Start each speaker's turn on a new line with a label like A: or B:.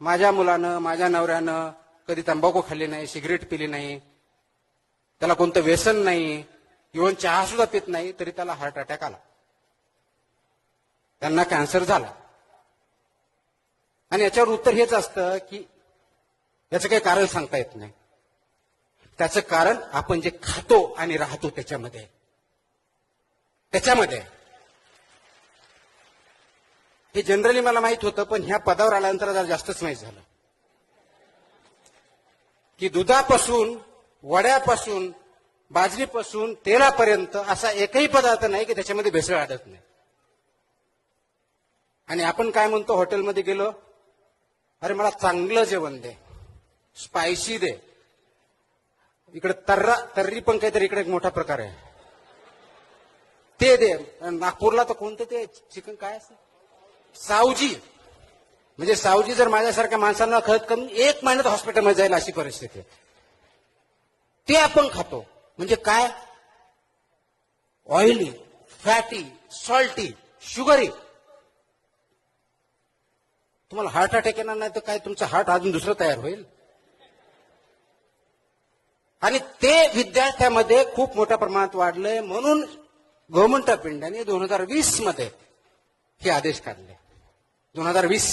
A: माझ्या मुलानं माझ्या नवऱ्यानं कधी तंबाखू खाल्ली नाही, सिगरेट पिली नाही, त्याला कोणतं व्यसन नाही, इव्हन चहा सुद्धा पित नाही, तरी त्याला हार्ट अटॅक आला, त्यांना कॅन्सर झाला. आणि याच्यावर उत्तर हेच असतं की याचं काही कारण सांगता येत नाही. त्याचं कारण आपण जे खातो आणि राहतो त्याच्यामध्ये. हे जनरली मला माहित होतं, पण ह्या पदावर आल्यानंतर जरा जास्तच माहीत झालं की दुधापासून, वड्यापासून, बाजरीपासून, तेलापर्यंत असा एकही पदार्थ नाही की त्याच्यामध्ये भेसळ आढळत नाही. आणि आपण काय म्हणतो, हॉटेलमध्ये गेलो, अरे मला चांगलं जेवण दे, स्पायसी दे. इकडे तर्री पण काहीतरी इकडे एक मोठा प्रकार आहे, ते दे. नागपूरला तर कोणतं ते चिकन काय असतं, सावजी. म्हणजे सावजी जर माझ्यासारख्या माणसांना खत करून 1 महिन्यात हॉस्पिटलमध्ये जाईल अशी परिस्थिती आहे. ते आपण खातो. म्हणजे काय, ऑइली, फॅटी, सॉल्टी, शुगरी. तुम्हाला हार्ट अटॅक येणार नाही तर काय, तुमचं हार्ट अजून दुसरं तयार होईल. आणि ते विद्यार्थ्यामध्ये खूप मोठ्या प्रमाणात वाढलंय. म्हणून गव्हर्नमेंट ऑफ इंडियाने 2020 मध्ये हे आदेश काढले. 2020